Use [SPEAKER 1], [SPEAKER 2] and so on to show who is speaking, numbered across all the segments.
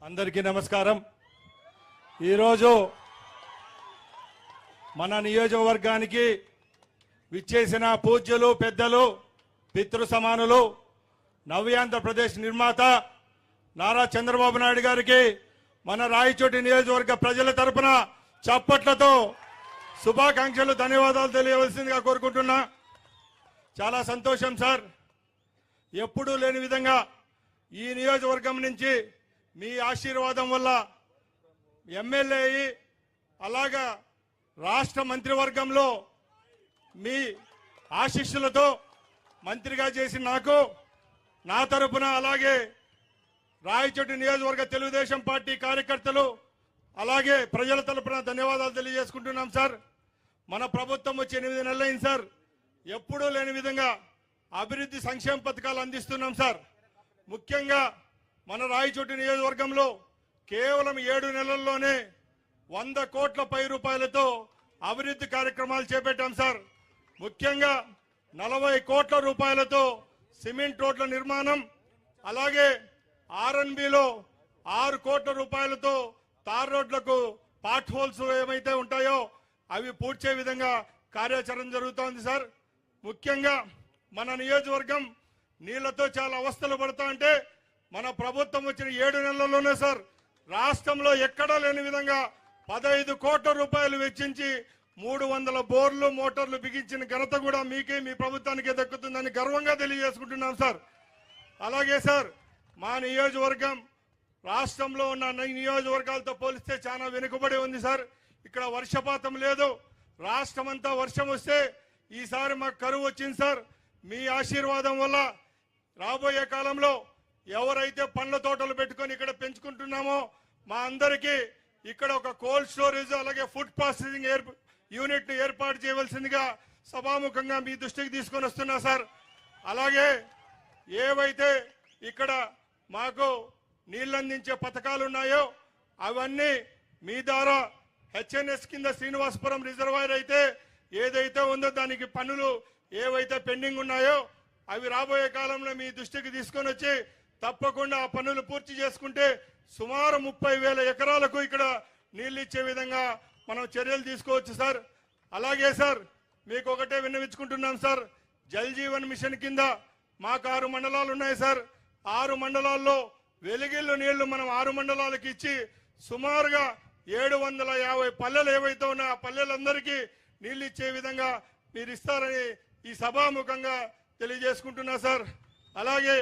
[SPEAKER 1] అందరికీ నమస్కారం। ఈరోజు మన నియోజకవర్గానికి విచ్చేసిన పూజ్యులు పెద్దలు పితృ సమానులు నవ్యాంధ్రప్రదేశ్ నిర్మాత నారా చంద్రబాబు నాయుడు గారికి మన రాయచోటి నియోజకవర్గ ప్రజల తరపున చప్పట్లతో శుభాకాంక్షలు ధన్యవాదాలు తెలియవలసిందిగా కోరుకుంటున్నా। చాలా సంతోషం సార్, ఎప్పుడూ లేని విధంగా ఈ నియోజకవర్గం నుంచి మీ ఆశీర్వాదం వల్ల ఎమ్మెల్యే అయ్యి అలాగా రాష్ట్ర మంత్రివర్గంలో మీ ఆశీస్సులతో మంత్రిగా చేసి నాకు నా తరపున అలాగే రాయచోటి నియోజకవర్గ తెలుగుదేశం పార్టీ కార్యకర్తలు అలాగే ప్రజల తరపున ధన్యవాదాలు తెలియజేసుకుంటున్నాం సార్। మన ప్రభుత్వం వచ్చి 8 నెలలైంది సార్, ఎప్పుడూ లేని విధంగా అభివృద్ధి సంక్షేమ పథకాలు అందిస్తున్నాం సార్। ముఖ్యంగా మన రాయచోటి నియోజకవర్గంలో కేవలం 7 నెలల్లోనే 100 కోట్ల పై రూపాయలతో అభివృద్ధి కార్యక్రమాలు చేపట్టాం సార్। ముఖ్యంగా 40 కోట్ల రూపాయలతో సిమెంట్ రోడ్ల నిర్మాణం, అలాగే ఆర్ఎన్బిలో 6 కోట్ల రూపాయలతో తార్ రోడ్లకు పాట్ హోల్స్ ఏమైతే ఉంటాయో అవి పూడ్చే విధంగా కార్యాచరణ జరుగుతోంది సార్। ముఖ్యంగా మన నియోజకవర్గం నీళ్లతో చాలా అవస్థలు పడతా అంటే మన ప్రభుత్వం వచ్చిన 7 నెలల్లోనే సార్ రాష్ట్రంలో ఎక్కడా లేని విధంగా 15 కోట్ల రూపాయలు వెచ్చించి 300 బోర్లు మోటార్లు బిగించిన ఘనత కూడా మీకే మీ ప్రభుత్వానికే దక్కుతుందని గర్వంగా తెలియజేసుకుంటున్నాం సార్। అలాగే సార్ మా నియోజకవర్గం రాష్ట్రంలో ఉన్న నియోజకవర్గాలతో పోలిస్తే చాలా వెనుకబడి ఉంది సార్। ఇక్కడ వర్షపాతం లేదు, రాష్ట్రం అంతా వర్షం వస్తే ఈసారి మాకు కరువు వచ్చింది సార్। మీ ఆశీర్వాదం వల్ల రాబోయే కాలంలో ఎవరైతే పండ్ల తోటలు పెట్టుకొని ఇక్కడ పెంచుకుంటున్నామో మా అందరికీ ఇక్కడ ఒక కోల్డ్ స్టోరేజ్ అలాగే ఫుడ్ ప్రాసెసింగ్ యూనిట్ ఏర్పాటు చేయవలసిందిగా సభాముఖంగా మీ దృష్టికి తీసుకొని వస్తున్నా సార్। అలాగే ఏవైతే ఇక్కడ మాకు నీళ్ళు అందించే పథకాలు ఉన్నాయో అవన్నీ మీ ద్వారా హెచ్ఎన్ఎస్ కింద శ్రీనివాసపురం రిజర్వాయర్ అయితే ఏదైతే ఉందో దానికి పనులు ఏవైతే పెండింగ్ ఉన్నాయో అవి రాబోయే కాలంలో మీ దృష్టికి తీసుకొని వచ్చి తప్పకుండా ఆ పనులు పూర్తి చేసుకుంటే సుమారు 30,000 ఎకరాలకు ఇక్కడ నీళ్లు ఇచ్చే విధంగా మనం చర్యలు తీసుకోవచ్చు సార్। అలాగే సార్ మీకు ఒకటే విన్నవించుకుంటున్నాం సార్, జల్ జీవన్ మిషన్ కింద మాకు 6 మండలాలు ఉన్నాయి సార్। 6 మండలాల్లో వెలిగిళ్ళు నీళ్లు మనం 6 మండలాలకు ఇచ్చి సుమారుగా 750 పల్లెలు ఏవైతే ఉన్నాయో ఆ పల్లెలందరికీ నీళ్లు ఇచ్చే విధంగా మీరు ఇస్తారని ఈ సభాముఖంగా తెలియజేసుకుంటున్నా సార్। అలాగే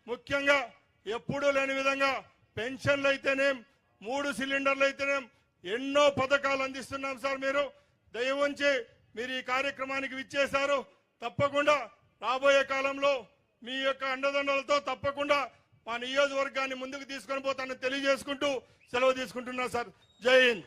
[SPEAKER 1] ముఖ్యంగా ఎప్పుడూ లేని విధంగా పెన్షన్లు అయితేనేం 3 సిలిండర్లు అయితేనేం ఎన్నో పథకాలు అందిస్తున్నాం సార్। మీరు దయవుంచి మీరు ఈ కార్యక్రమానికి విచ్చేశారు, తప్పకుండా రాబోయే కాలంలో మీ యొక్క అండదండలతో తప్పకుండా మా నియోజకవర్గాన్ని ముందుకు తీసుకొని పోతానని తెలియజేసుకుంటూ సెలవు తీసుకుంటున్నా సార్। జై హింద్।